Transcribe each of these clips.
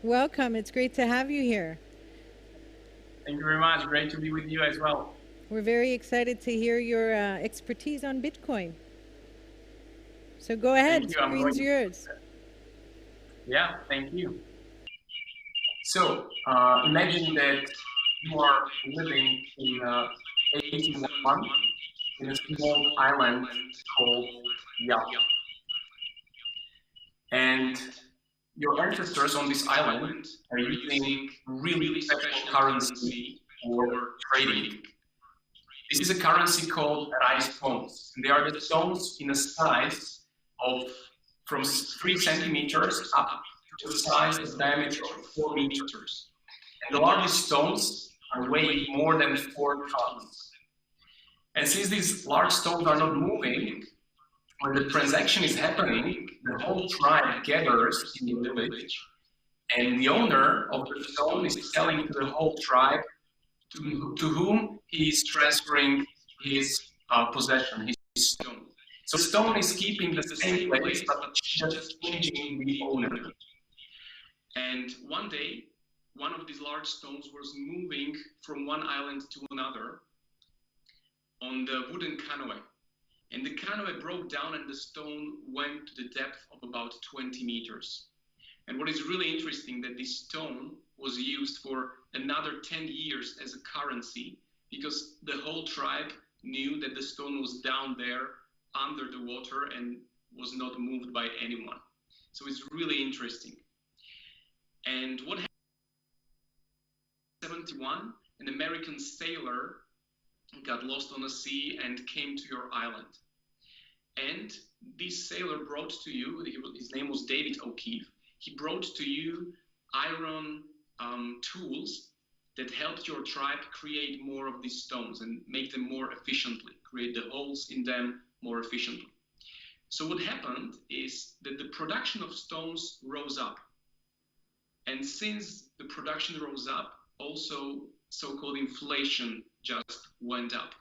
Welcome. It's great to have you here. Thank you very much. Great to be with you as well. We're very excited to hear your expertise on Bitcoin. So go Thank ahead, you. I'm screen's going. yours. Yeah, thank you. So imagine that you are living in 81 in a small island called Yap, and your ancestors on this island are using really special currency for trading. This is a currency called rice stones. And they are the stones in a size of from 3 centimeters up to a size of diameter of 4 meters. And the largest stones are weighing more than 4 tons. And since these large stones are not moving, when the transaction is happening, the whole tribe gathers in the village, and the owner of the stone is selling to the whole tribe to whom he is transferring his possession, his stone. So the stone is keeping the same place, but it's just changing the owner. And one day, one of these large stones was moving from one island to another on the wooden canoe. And the canoe broke down and the stone went to the depth of about 20 meters. And what is really interesting that this stone was used for another 10 years as a currency because the whole tribe knew that the stone was down there under the water and was not moved by anyone. So it's really interesting. And what happened in 1971, an American sailor got lost on the sea and came to your island. And this sailor brought to you, his name was David O'Keefe, he brought to you iron tools that helped your tribe create more of these stones and make them more efficiently, create the holes in them more efficiently. So what happened is that the production of stones rose up. And since the production rose up, also so-called inflation just went up.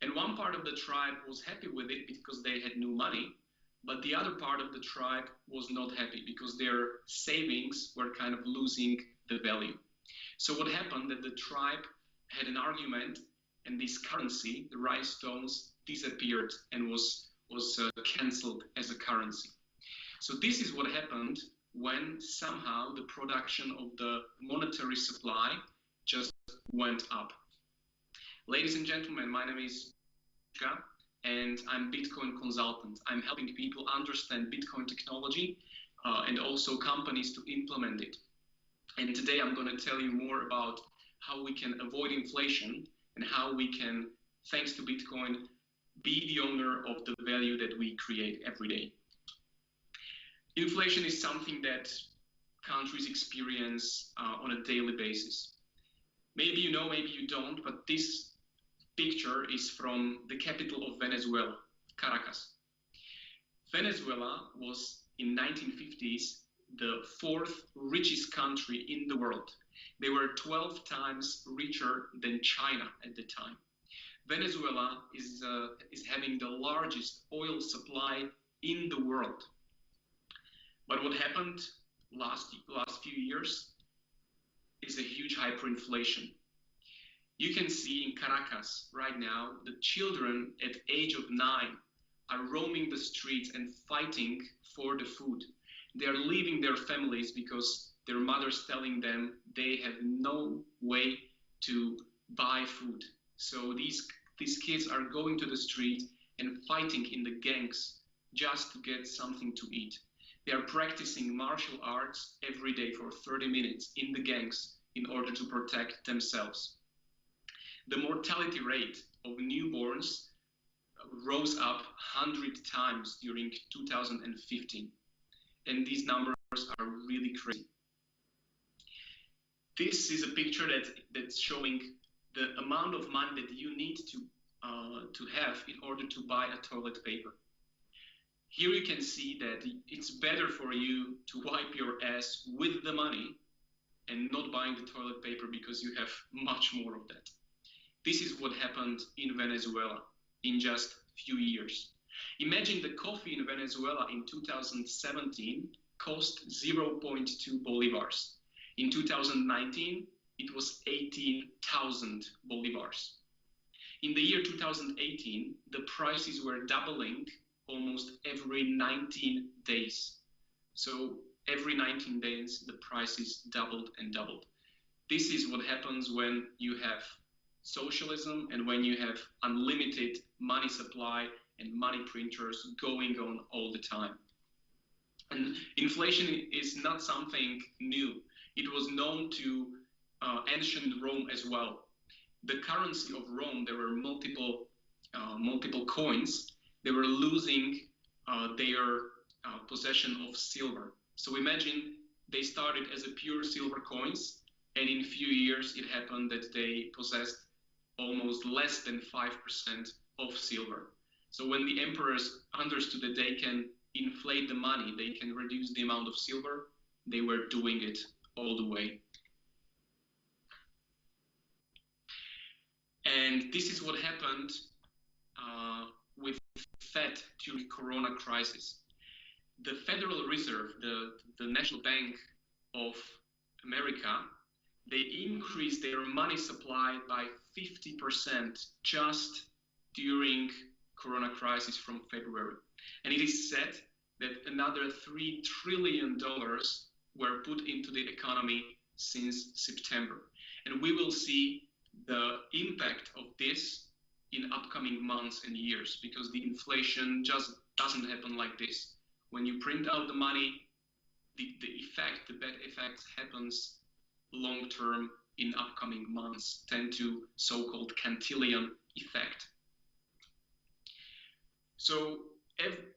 And one part of the tribe was happy with it because they had new money, but the other part of the tribe was not happy because their savings were kind of losing the value. So what happened that the tribe had an argument and this currency, the rice stones, disappeared and was cancelled as a currency. So this is what happened when somehow the production of the monetary supply just went up. Ladies and gentlemen, my name is Shka, and I'm Bitcoin consultant. I'm helping people understand Bitcoin technology and also companies to implement it. And today I'm going to tell you more about how we can avoid inflation and how we can, thanks to Bitcoin, be the owner of the value that we create every day. Inflation is something that countries experience on a daily basis. Maybe you know, maybe you don't, but this picture is from the capital of Venezuela, Caracas. Venezuela was in 1950s the fourth richest country in the world. They were 12 times richer than China at the time. Venezuela is having the largest oil supply in the world. But what happened last few years is a huge hyperinflation. You can see in Caracas right now, the children at age of 9 are roaming the streets and fighting for the food. They are leaving their families because their mothers telling them they have no way to buy food. So these kids are going to the street and fighting in the gangs just to get something to eat. They are practicing martial arts every day for 30 minutes in the gangs in order to protect themselves. The mortality rate of newborns rose up 100 times during 2015. And these numbers are really crazy. This is a picture that's showing the amount of money that you need to have in order to buy a toilet paper. Here you can see that it's better for you to wipe your ass with the money and not buying the toilet paper because you have much more of that. This is what happened in Venezuela in just a few years. Imagine the coffee in Venezuela in 2017 cost 0.2 bolivars. In 2019, it was 18,000 bolivars. In the year 2018, the prices were doubling almost every 19 days. So every 19 days, the prices doubled and doubled. This is what happens when you have socialism and when you have unlimited money supply and money printers going on all the time. And inflation is not something new. It was known to ancient Rome as well. The currency of Rome, there were multiple coins. They were losing their possession of silver. So imagine they started as a pure silver coins, and in a few years it happened that they possessed almost less than 5% of silver. So when the emperors understood that they can inflate the money, they can reduce the amount of silver, they were doing it all the way. And this is what happened with Fed during Corona crisis. The Federal Reserve, the National Bank of America, they increased their money supply by 50% just during Corona crisis from February. And it is said that another $3 trillion were put into the economy since September. And we will see the impact of this in upcoming months and years, because the inflation just doesn't happen like this. When you print out the money, the bad effect happens long term in upcoming months, tend to so-called Cantillon effect. So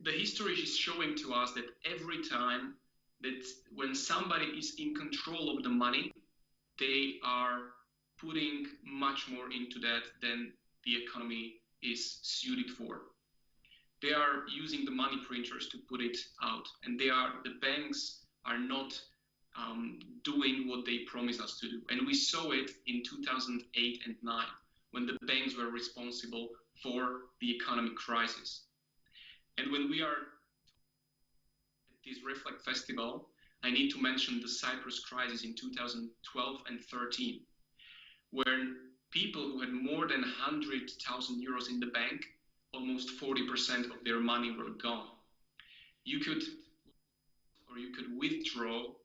the history is showing to us that every time that when somebody is in control of the money, they are putting much more into that than the economy is suited for. They are using the money printers to put it out, and the banks are not doing what they promised us to do. And we saw it in 2008 and 9, when the banks were responsible for the economic crisis. And when we are at this Reflect Festival, I need to mention the Cyprus Crisis in 2012 and 13, where people who had more than 100,000 euros in the bank, almost 40% of their money were gone. You could withdraw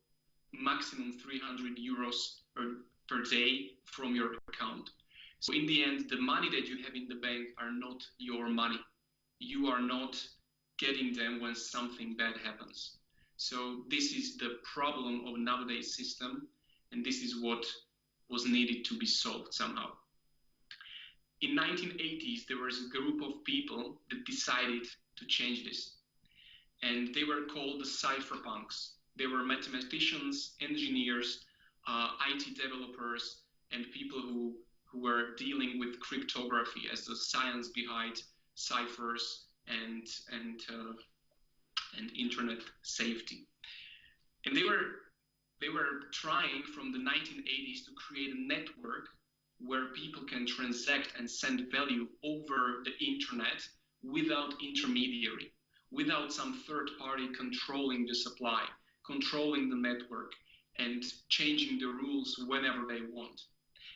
maximum 300 euros per day from your account. So in the end, the money that you have in the bank are not your money. You are not getting them when something bad happens. So this is the problem of nowadays system, and this is what was needed to be solved somehow. In 1980s, there was a group of people that decided to change this, and they were called the cypherpunks. They were mathematicians, engineers, IT developers, and people who were dealing with cryptography as the science behind ciphers and internet safety. And they were trying from the 1980s to create a network where people can transact and send value over the internet without intermediary, without some third party controlling the supply, controlling the network, and changing the rules whenever they want.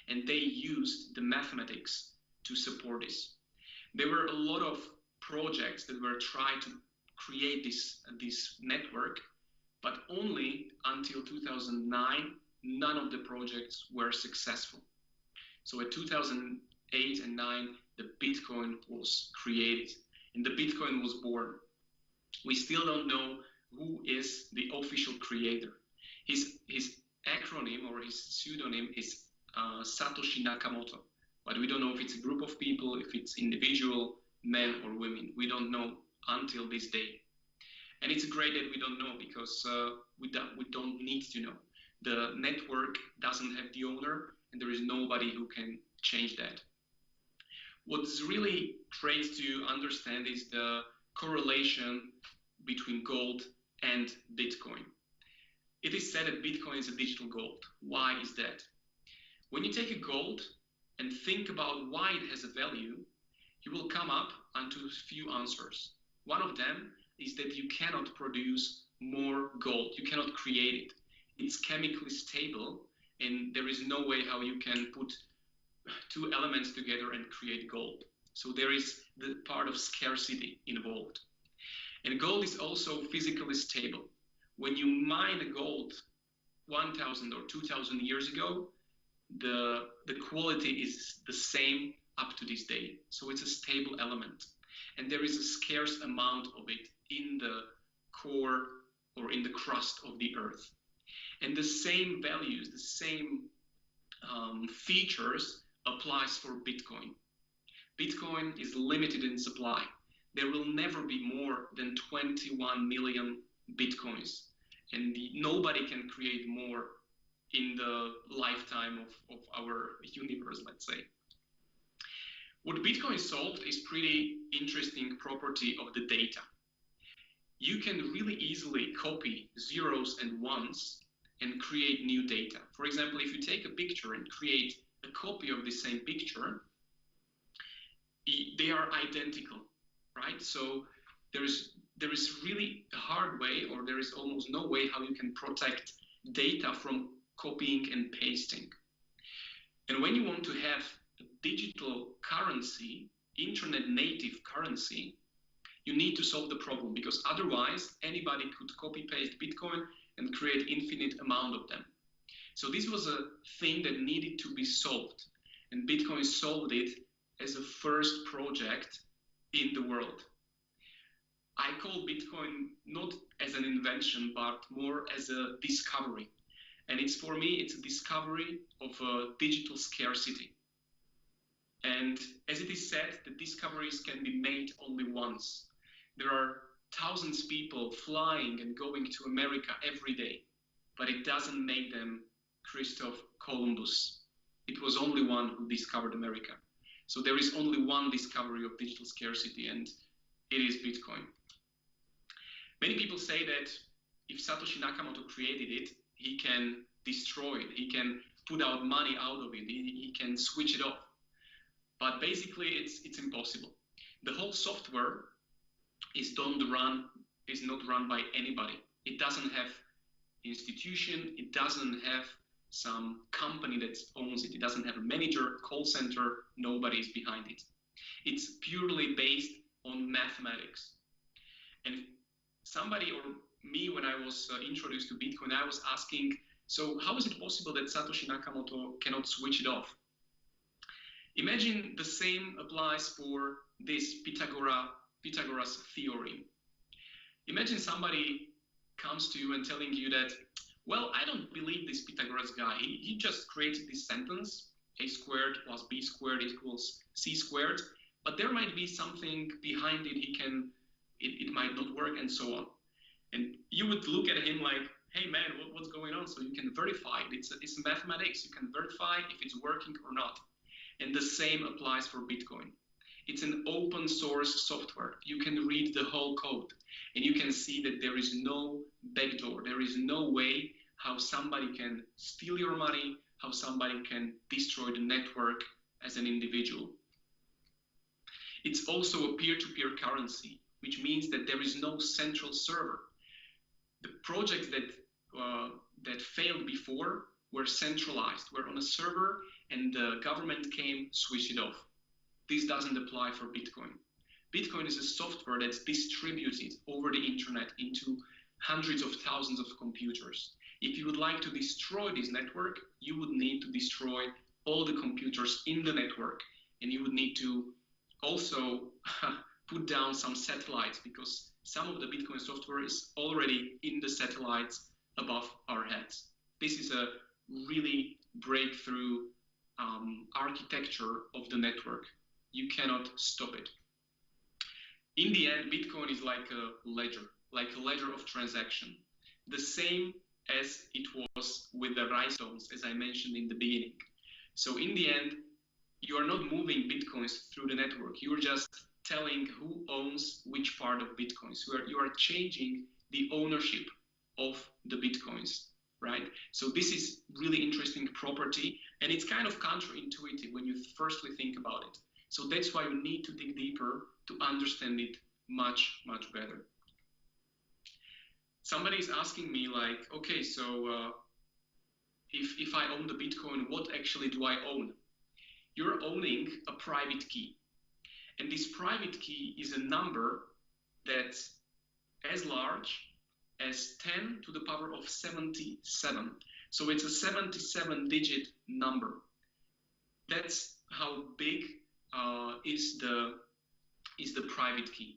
And they used the mathematics to support this. There were a lot of projects that were trying to create this network, but only until 2009, none of the projects were successful. So at 2008 and 9, the Bitcoin was created and the Bitcoin was born. We still don't know who is the official creator. His acronym or his pseudonym is Satoshi Nakamoto, but we don't know if it's a group of people, if it's individual men or women. We don't know until this day. And it's great that we don't know, because we don't need to know. The network doesn't have the owner, and there is nobody who can change that. What's really great to understand is the correlation between gold and Bitcoin. It is said that Bitcoin is a digital gold. Why is that? When you take a gold and think about why it has a value, you will come up onto a few answers. One of them is that you cannot produce more gold. You cannot create it. It's chemically stable, and there is no way how you can put two elements together and create gold. So there is the part of scarcity involved. And gold is also physically stable. When you mine the gold 1,000 or 2,000 years ago, the quality is the same up to this day. So it's a stable element. And there is a scarce amount of it in the core or in the crust of the earth. And the same values, the same features applies for Bitcoin. Bitcoin is limited in supply. There will never be more than 21 million Bitcoins. And nobody can create more in the lifetime of our universe, let's say. What Bitcoin solved is pretty interesting property of the data. You can really easily copy zeros and ones and create new data. For example, if you take a picture and create a copy of the same picture, they are identical, right? So there is really a hard way, or there is almost no way how you can protect data from copying and pasting. And when you want to have a digital currency, internet native currency, you need to solve the problem, because otherwise anybody could copy paste Bitcoin and create infinite amount of them. So this was a thing that needed to be solved, and Bitcoin solved it as a first project in the world. I call Bitcoin not as an invention, but more as a discovery. And for me, it's a discovery of a digital scarcity. And as it is said, the discoveries can be made only once. There are thousands of people flying and going to America every day, but it doesn't make them Christopher Columbus. It was only one who discovered America. So there is only one discovery of digital scarcity, and it is Bitcoin. Many people say that if Satoshi Nakamoto created it, he can destroy it, he can put out money out of it, he can switch it off. But basically it's impossible. The whole software is not run by anybody. It doesn't have institution, it doesn't have some company that owns it, it doesn't have a manager, call center, nobody is behind it. It's purely based on mathematics. And somebody or me, when I was introduced to Bitcoin, I was asking, so how is it possible that Satoshi Nakamoto cannot switch it off? Imagine the same applies for this Pythagoras theorem. Imagine somebody comes to you and telling you that, well, I don't believe this Pythagoras guy. He just created this sentence, a squared plus b squared equals c squared, but there might be something behind it. It might not work, and so on. And you would look at him like, hey man, what's going on? So you can verify it. It's mathematics. You can verify if it's working or not. And the same applies for Bitcoin. It's an open source software. You can read the whole code, and you can see that there is no backdoor. There is no way how somebody can steal your money, how somebody can destroy the network as an individual. It's also a peer-to-peer currency, which means that there is no central server. The projects that failed before were centralized, were on a server, and the government came, switched it off. This doesn't apply for Bitcoin. Bitcoin is a software that's distributed over the internet into hundreds of thousands of computers. If you would like to destroy this network, you would need to destroy all the computers in the network, and you would need to also put down some satellites, because some of the Bitcoin software is already in the satellites above our heads. This is a really breakthrough architecture of the network. You cannot stop it. In the end, Bitcoin is like a ledger of transaction. The same as it was with the rhinestones, as I mentioned in the beginning. So in the end, you are not moving Bitcoins through the network. You are just telling who owns which part of Bitcoins. You are changing the ownership of the Bitcoins, right? So this is really interesting property, and it's kind of counterintuitive when you firstly think about it. So that's why you need to dig deeper to understand it much, much better. somebody is asking me like, okay, so if I own the Bitcoin, what actually do I own? You're owning a private key. And this private key is a number that's as large as 10 to the power of 77. So it's a 77-digit number. That's how big is the private key.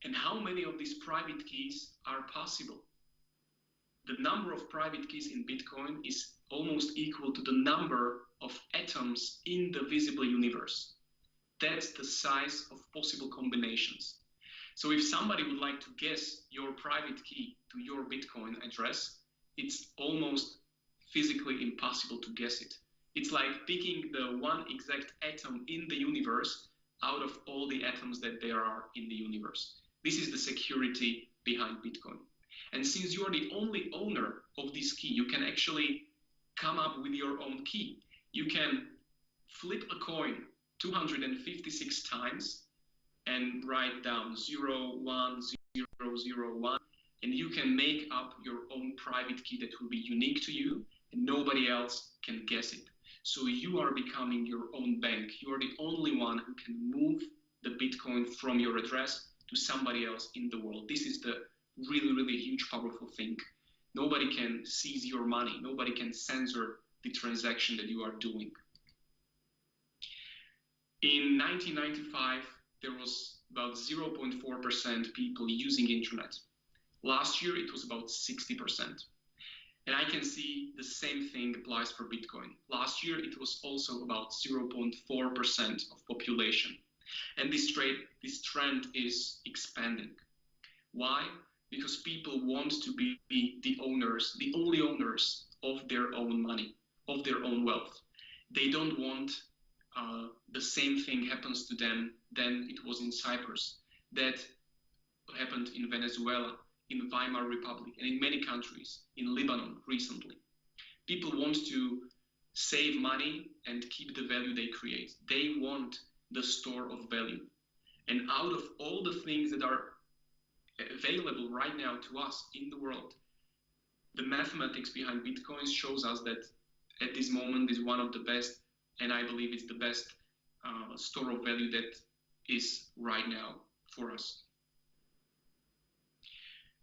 And how many of these private keys are possible? The number of private keys in Bitcoin is almost equal to the number of atoms in the visible universe. That's the size of possible combinations. So if somebody would like to guess your private key to your Bitcoin address, it's almost physically impossible to guess it. It's like picking the one exact atom in the universe out of all the atoms that there are in the universe. This is the security behind Bitcoin. And since you are the only owner of this key, you can actually come up with your own key. You can flip a coin 256 times and write down 0, 1, 0, 0, 1, and you can make up your own private key that will be unique to you, and nobody else can guess it. So you are becoming your own bank. You are the only one who can move the Bitcoin from your address to somebody else in the world. This is the really, really huge, powerful thing. Nobody can seize your money. Nobody can censor the transaction that you are doing. In 1995, there was about 0.4% people using internet. Last year, it was about 60%. And I can see the same thing applies for Bitcoin. Last year, it was also about 0.4% of population. And this trend is expanding. Why? Because people want to be the owners, the only owners of their own money, of their own wealth. They don't want the same thing happens to them than it was in Cyprus, that happened in Venezuela, in Weimar Republic, and in many countries, in Lebanon recently. People want to save money and keep the value they create. They want the store of value. And out of all the things that are available right now to us in the world, the mathematics behind Bitcoin shows us that at this moment is one of the best, and I believe it's the best store of value that is right now for us.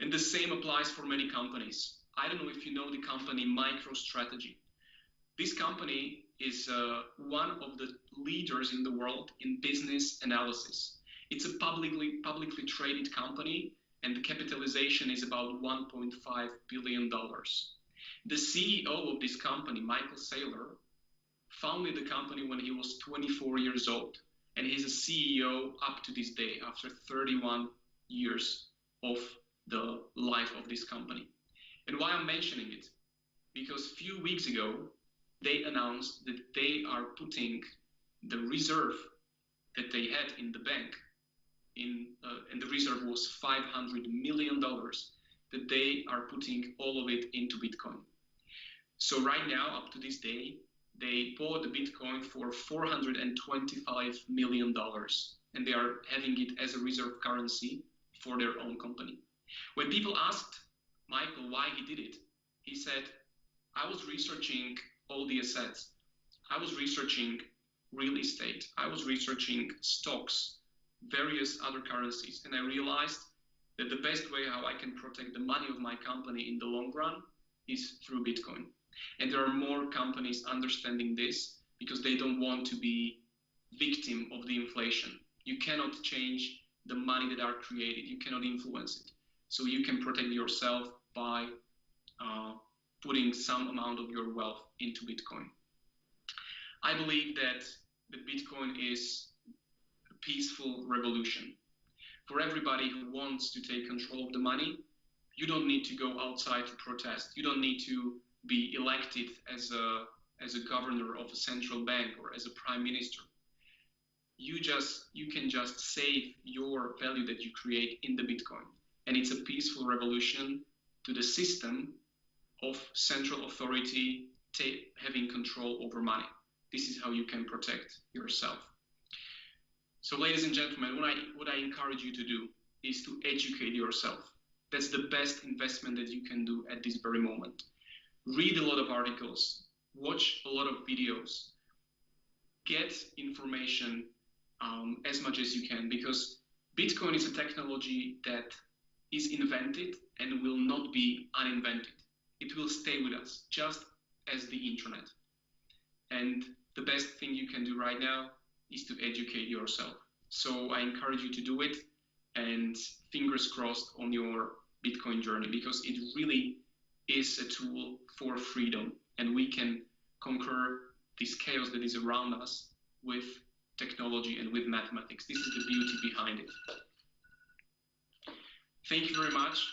And the same applies for many companies. I don't know if you know the company MicroStrategy. This company is one of the leaders in the world in business analysis. It's a publicly traded company, and the capitalization is about $1.5 billion. The CEO of this company, Michael Saylor, founded the company when he was 24 years old, and he's a CEO up to this day after 31 years of the life of this company. And why I'm mentioning it? Because a few weeks ago, they announced that they are putting the reserve that they had in the bank, and the reserve was $500 million, that they are putting all of it into Bitcoin. So right now, up to this day, they bought the Bitcoin for $425 million, and they are having it as a reserve currency for their own company. When people asked Michael why he did it, he said, I was researching all the assets. I was researching real estate. I was researching stocks, various other currencies. And I realized that the best way how I can protect the money of my company in the long run is through Bitcoin. And there are more companies understanding this because they don't want to be victim of the inflation. You cannot change the money that are created. You cannot influence it. So you can protect yourself by putting some amount of your wealth into Bitcoin. I believe that Bitcoin is a peaceful revolution. For everybody who wants to take control of the money, you don't need to go outside to protest. You don't need to be elected as a governor of a central bank or as a prime minister. You can just save your value that you create in the Bitcoin. And it's a peaceful revolution to the system of central authority having control over money. This is how you can protect yourself. So ladies and gentlemen, what I encourage you to do is to educate yourself. That's the best investment that you can do at this very moment. Read a lot of articles, watch a lot of videos, get information as much as you can, because Bitcoin is a technology that is invented and will not be uninvented. It will stay with us, just as the internet. And the best thing you can do right now is to educate yourself. So I encourage you to do it, and fingers crossed on your Bitcoin journey, because it really is a tool for freedom, and we can conquer this chaos that is around us with technology and with mathematics. This is the beauty behind it. Thank you very much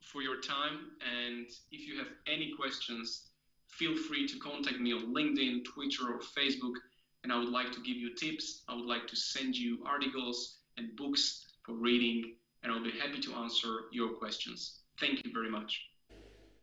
for your time, and if you have any questions, feel free to contact me on LinkedIn, Twitter, or Facebook, and I would like to give you tips. I would like to send you articles and books for reading, and I'll be happy to answer your questions. Thank you very much.